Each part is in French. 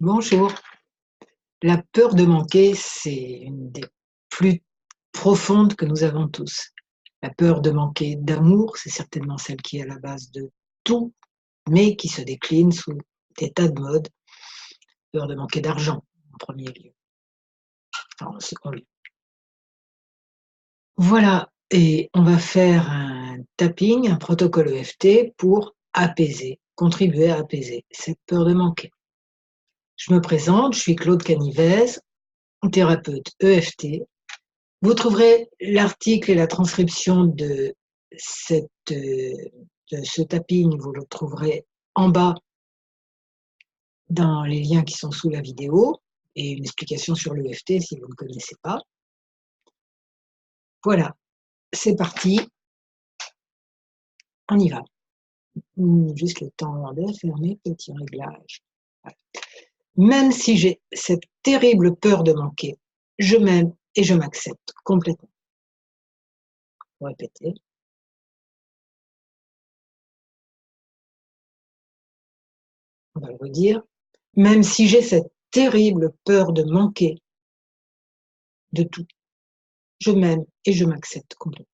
Bonjour. La peur de manquer, c'est une des plus profondes que nous avons tous. La peur de manquer d'amour, c'est certainement celle qui est à la base de tout, mais qui se décline sous des tas de modes. Peur de manquer d'argent, en premier lieu, enfin en second lieu. Voilà, et on va faire un tapping, un protocole EFT pour apaiser, contribuer à apaiser cette peur de manquer. Je me présente, je suis Claude Canivez, thérapeute EFT. Vous trouverez l'article et la transcription de ce tapping, vous le trouverez en bas dans les liens qui sont sous la vidéo et une explication sur l'EFT si vous ne connaissez pas. Voilà, c'est parti, on y va. Juste le temps de fermer, petit réglage. Voilà. Même si j'ai cette terrible peur de manquer, je m'aime et je m'accepte complètement. Répétez. On va le redire. Même si j'ai cette terrible peur de manquer de tout, je m'aime et je m'accepte complètement.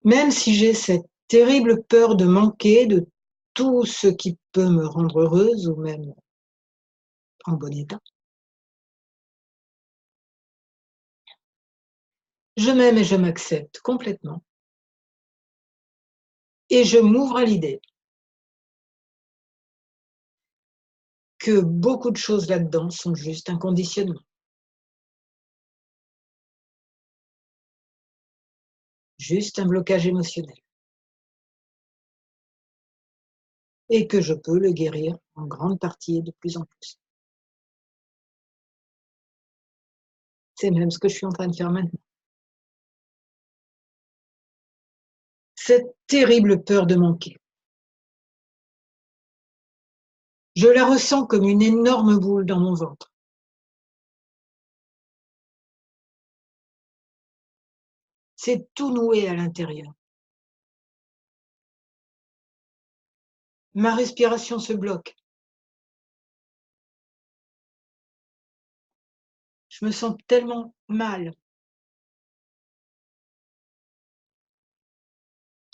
Même si j'ai cette terrible peur de manquer de tout ce qui peut me rendre heureuse ou même en bon état, je m'aime et je m'accepte complètement. Et je m'ouvre à l'idée que beaucoup de choses là-dedans sont juste un conditionnement, juste un blocage émotionnel, et que je peux le guérir en grande partie et de plus en plus. C'est même ce que je suis en train de faire maintenant. Cette terrible peur de manquer, je la ressens comme une énorme boule dans mon ventre. C'est tout noué à l'intérieur. Ma respiration se bloque. Je me sens tellement mal.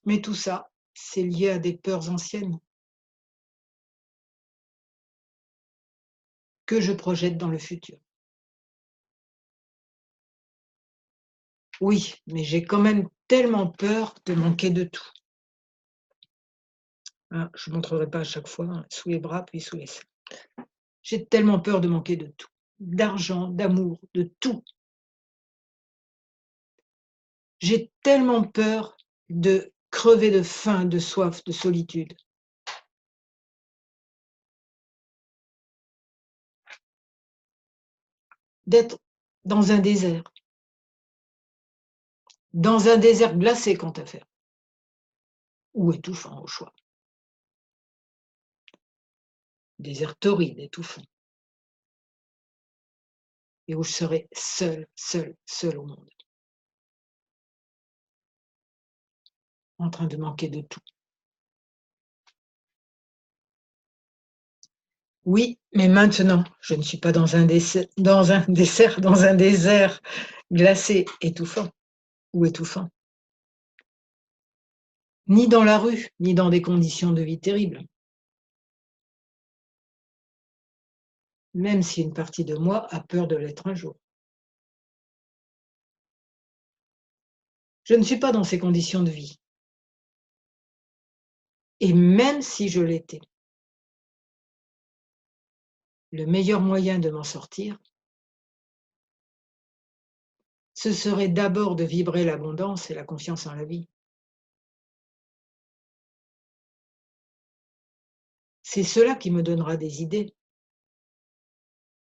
Mais tout ça, c'est lié à des peurs anciennes que je projette dans le futur. Oui, mais j'ai quand même tellement peur de manquer de tout. Ah, je ne montrerai pas à chaque fois, hein, sous les bras, puis sous les seins. J'ai tellement peur de manquer de tout. D'argent, d'amour, de tout. J'ai tellement peur de crever de faim, de soif, de solitude. D'être dans un désert glacé quant à faire, ou étouffant au choix. Désert torride, étouffant, et où je serai seule au monde, en train de manquer de tout. Oui, mais maintenant, je ne suis pas dans un désert glacé, étouffant ou étouffant, ni dans la rue, ni dans des conditions de vie terribles. Même si une partie de moi a peur de l'être un jour. Je ne suis pas dans ces conditions de vie. Et même si je l'étais, le meilleur moyen de m'en sortir, ce serait d'abord de vibrer l'abondance et la confiance en la vie. C'est cela qui me donnera des idées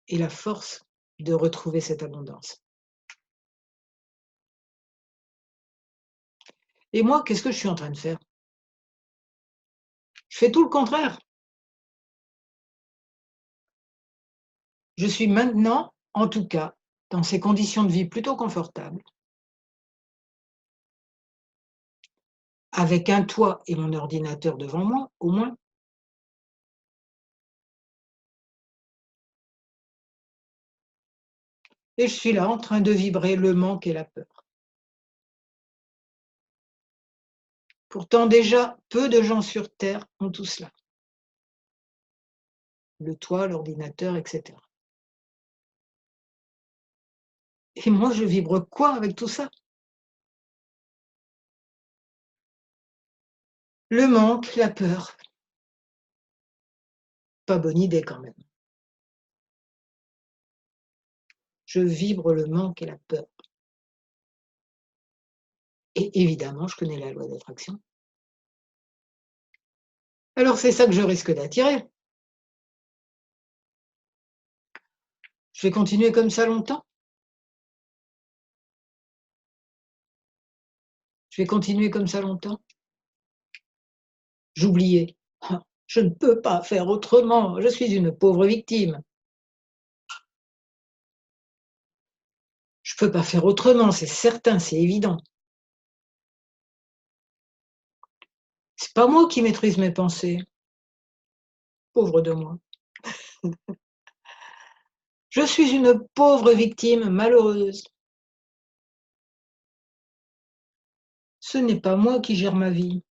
et la force de retrouver cette abondance. Et moi, qu'est-ce que je suis en train de faire? Je fais tout le contraire. Je suis maintenant, en tout cas, dans ces conditions de vie plutôt confortables, avec un toit et mon ordinateur devant moi, au moins. Et je suis là en train de vibrer le manque et la peur. Pourtant déjà, peu de gens sur terre ont tout cela. Le toit, l'ordinateur, etc. Et moi, je vibre quoi avec tout ça? Le manque, la peur. Pas bonne idée quand même. Je vibre le manque et la peur. Et évidemment, je connais la loi d'attraction. Alors c'est ça que je risque d'attirer. Je vais continuer comme ça longtemps? Je vais continuer comme ça longtemps? J'oubliais. Ah, je ne peux pas faire autrement, je suis une pauvre victime. Je peux pas faire autrement, c'est certain, c'est évident. C'est pas moi qui maîtrise mes pensées. Pauvre de moi. Je suis une pauvre victime malheureuse. Ce n'est pas moi qui gère ma vie.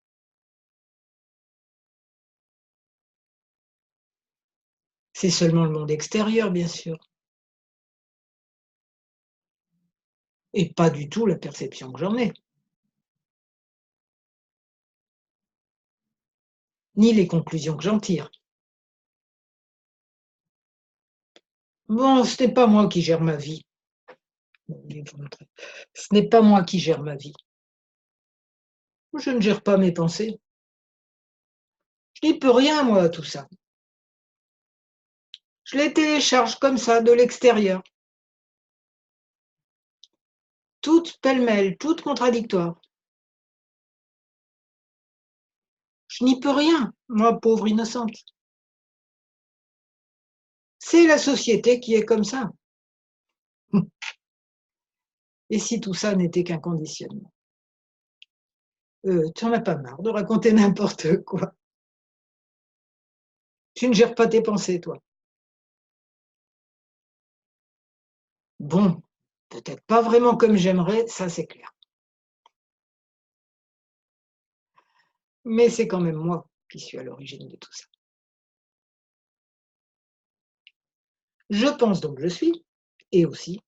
C'est seulement le monde extérieur, bien sûr, et pas du tout la perception que j'en ai, ni les conclusions que j'en tire. Bon, ce n'est pas moi qui gère ma vie. Ce n'est pas moi qui gère ma vie. Je ne gère pas mes pensées. Je n'y peux rien, moi, à tout ça. Je les télécharge comme ça, de l'extérieur. Toutes pêle-mêle, toutes contradictoires. Je n'y peux rien, moi, pauvre innocente. C'est la société qui est comme ça. Et si tout ça n'était qu'un conditionnement? Tu n'en as pas marre de raconter n'importe quoi? Tu ne gères pas tes pensées, toi? Bon, peut-être pas vraiment comme j'aimerais, ça c'est clair. Mais c'est quand même moi qui suis à l'origine de tout ça. Je pense donc je suis, et aussi,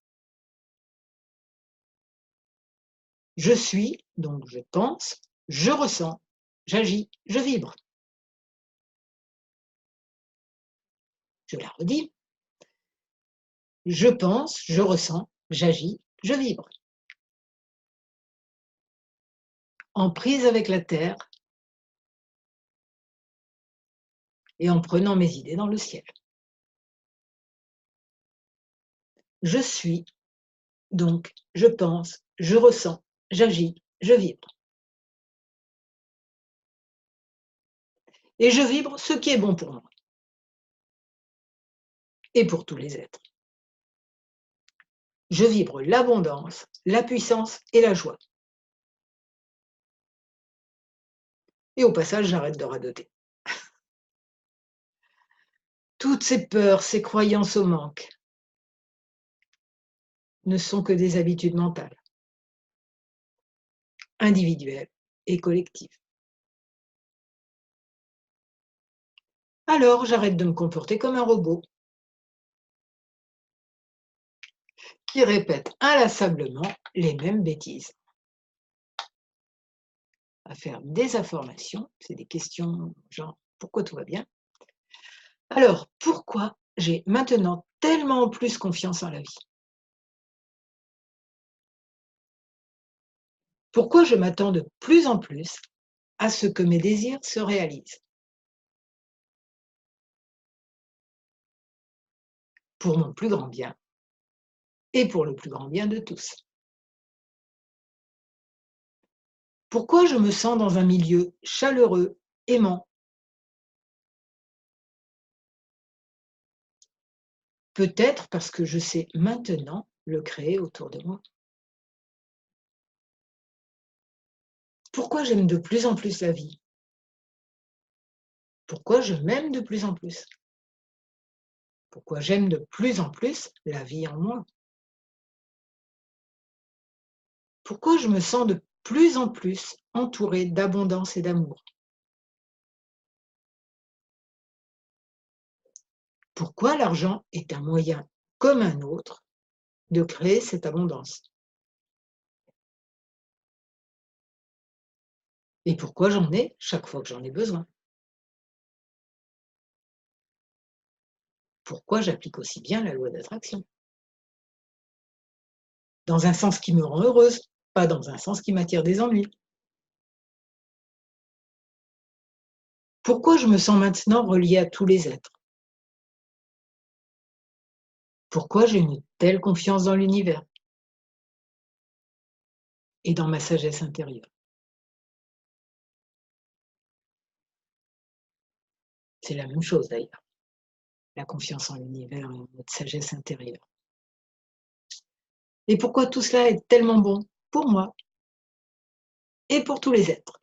je suis, donc je pense, je ressens, j'agis, je vibre. Je la redis, je pense, je ressens, j'agis, je vibre. En prise avec la terre et en prenant mes idées dans le ciel. Je suis, donc je pense, je ressens, j'agis, je vibre. Et je vibre ce qui est bon pour moi et pour tous les êtres. Je vibre l'abondance, la puissance et la joie. Et au passage, j'arrête de radoter. Toutes ces peurs, ces croyances au manque ne sont que des habitudes mentales, individuelles et collectives. Alors, j'arrête de me comporter comme un robot qui répète inlassablement les mêmes bêtises. À faire des informations, c'est des questions genre pourquoi tout va bien? Alors, pourquoi j'ai maintenant tellement plus confiance en la vie? Pourquoi je m'attends de plus en plus à ce que mes désirs se réalisent? Pour mon plus grand bien et pour le plus grand bien de tous. Pourquoi je me sens dans un milieu chaleureux, aimant? Peut-être parce que je sais maintenant le créer autour de moi. Pourquoi j'aime de plus en plus la vie? Pourquoi je m'aime de plus en plus? Pourquoi j'aime de plus en plus la vie en moi? Pourquoi je me sens de plus en plus entourée d'abondance et d'amour? Pourquoi l'argent est un moyen comme un autre de créer cette abondance? Et pourquoi j'en ai chaque fois que j'en ai besoin? Pourquoi j'applique aussi bien la loi d'attraction? Dans un sens qui me rend heureuse, pas dans un sens qui m'attire des ennuis. Pourquoi je me sens maintenant reliée à tous les êtres? Pourquoi j'ai une telle confiance dans l'univers et dans ma sagesse intérieure? C'est la même chose d'ailleurs, la confiance en l'univers et en notre sagesse intérieure. Et pourquoi tout cela est tellement bon pour moi et pour tous les êtres.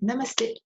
Namasté.